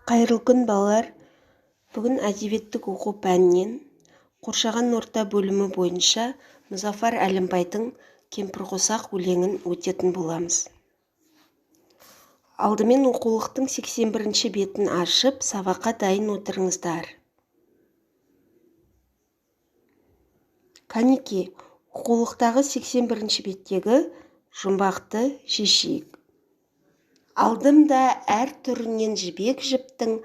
Қайырлы күн, балалар. Бүгін әдебиеттік оқу пәнінен қоршаған орта бөлімі бойынша Мұзафар Әлімбайдың «Кемпірқосақ» өлеңін өтетін боламыз. Алдымен оқулықтың 81-ші бетін ашып, сабаққа дайын отырыңыздар. Кәнеке, оқулықтағы 81-ші беттегі жұмбақты шешейік. Алдым да әр түрінен жібек жіптің,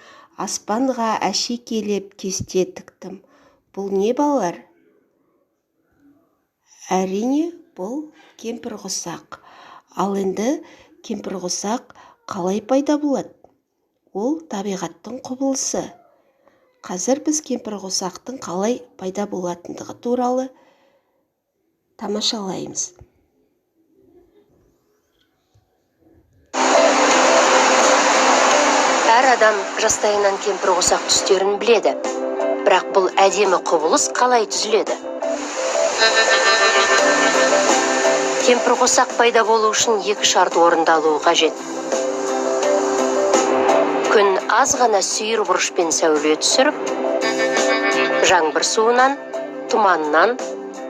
аспанға әшекейлеп кесте тіктім. Бұл не, балалар? Әрине, бұл кемпірқосақ. Ал енді кемпірқосақ қалай пайда болады? Ол табиғаттың құбылысы. Қазір біз кемпірқосақтың қалай пайда болатындығы туралы тамашалаймыз. Әр адам жастайынан кемпірқосақ түстерін біледі. Бірақ бұл әдемі құбылыс қалай түзіледі? Кемпірқосақ пайда болу үшін екі шарт орындалуы қажет. Күн аз ғана сүйір бұрышпен сәуле түсіріп, жаңбыр суынан, тұманнан,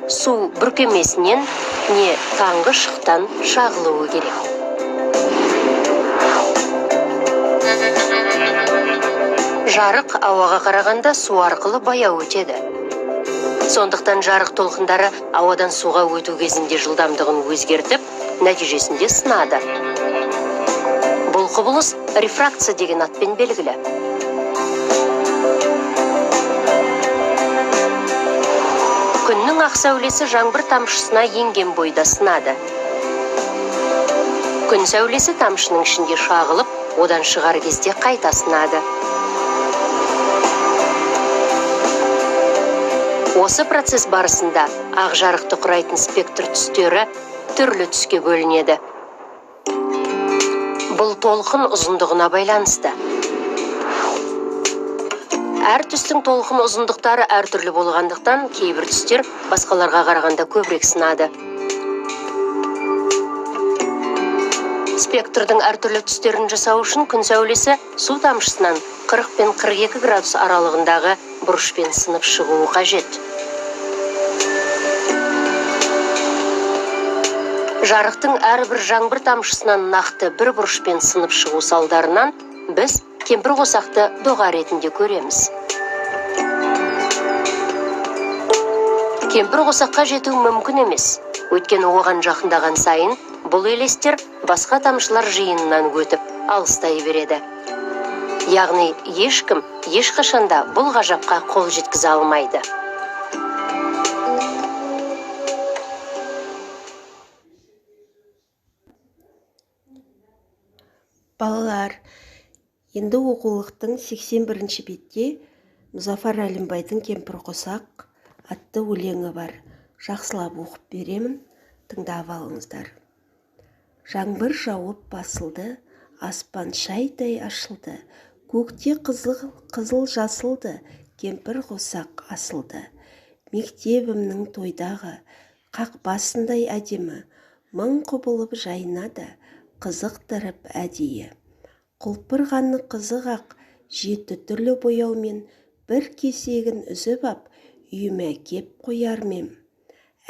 су бүркемесінен не таңғы шықтан шағылуы керек. Жарық ауаға қарағанда су арқылы баяу өтеді. Сондықтан жарық толқындары ауадан суға өту кезінде жылдамдығын өзгертіп, нәтижесінде сынады. Бұл құбылыс рефракция деген атпен белгілі. Күннің ақ сәулесі жаңбыр тамшысына енген бойда сынады. Күн сәулесі тамшының ішінде шағылып, одан шығар кезде қайта сынады. Осы процесс барысында ақ жарықты құрайтын спектр түстері түрлі түске бөлінеді. Бұл толқын ұзындығына байланысты. Әр түстің толқын ұзындықтары әртүрлі болғандықтан, кейбір түстер басқаларға қарағанда көбірек сынады. Спектрдің әртүрлі түстерін жасау үшін күн сәулесі су тамшысынан 40 пен 42 градус аралығындағы бұрышпен сынып шығуы қажет. Жарықтың әрбір жаңбыр тамшысынан нақты бір бұрышпен сынып шығу салдарынан біз кемпірқосақты доға ретінде көреміз. Кемпірқосаққа жету мүмкін емес. Өйткені оған жақындаған сайын бұл елестер басқа тамшылар жиынынан өтіп, алыстай береді. Яғни ешкім ешқашанда бұл ғажапқа қол жеткізе алмайды. Балалар, енді оқулықтың 81-ші бетте Мұзафар Әлімбайдың «Кемпірқосақ» атты өлеңі бар. Жақсылап оқып беремін, тыңдап алыңыздар. Жаңбыр жауып басылды, аспан шайдай ашылды, көкте қызыл жасылды, кемпірқосақ асылды. Мектебімнің тойдағы қақпасындай әдемі, мың құбылып жайнады, қызықтырып әдейі. Құлпырғаны қызық-ақ, 7 түрлі бояумен бір кесегін үзіп ап, үйіме кеп қоярмем.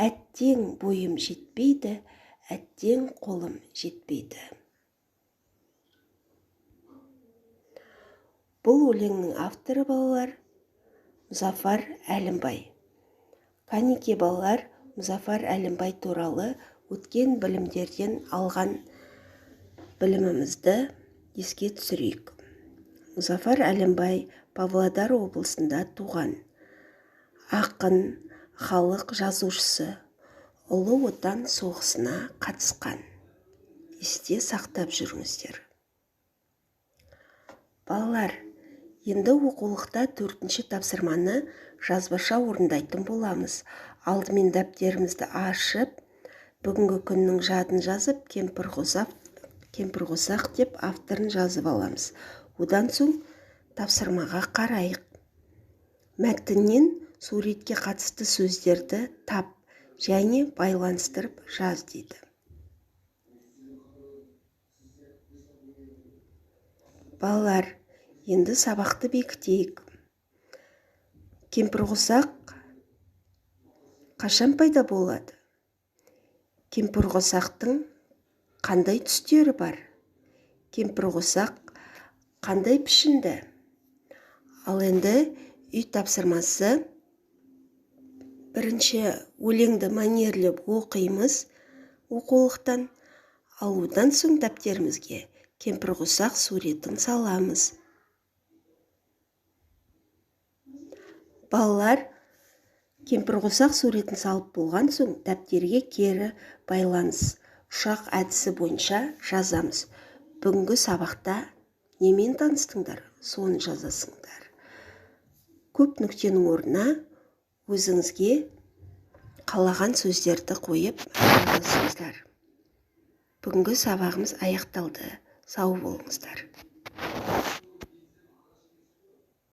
Әттең бойым жетпейді, әттең қолым жетпейді. Бұл өлеңнің авторы, балалар, Мұзафар Әлімбай. Кәнеке, балалар, Мұзафар Әлімбай туралы өткен білімдерден алған білімімізді еске түсірейік. Мұзафар Әлімбай Павлодар облысында туған. Ақын, халық жазушысы, Ұлы Отан соғысына қатысқан. Есте сақтап жүріңіздер. Балалар, енді оқулықта 4-ші тапсырманы жазбаша орындайтын боламыз. Алдымен дәптерімізді ашып, бүгінгі күннің жадын жазып, кемпірқосақ деп авторын жазып аламыз. Одан соң тапсырмаға қарайық. Мәтіннен суретке қатысты сөздерді тап және байланыстырып жаз дейді. Балалар, Енді сабақты бекітейік. Кемпірқосақ қашан пайда болады? Кемпірқосақтың қандай түстері бар? Кемпірқосақ қандай пішінді? Ал енді үй тапсырмасы. Бірінші өлеңді мәнерлеп оқимыз оқулықтан. Ал одан соң дәптерімізге кемпірқосақ суретін саламыз. Балалар, кемпірқосақ суретін салып болған соң дәптерге кері байланыс ұшақ әдісі бойынша жазамыз. Бүгінгі сабақта немен таныстыңдар, соны жазасыңдар. Көп нүктенің орнына өзіңізге қалаған сөздерді қойып жазасыңыздар. Бүгінгі сабағымыз аяқталды. Сау болыңыздар.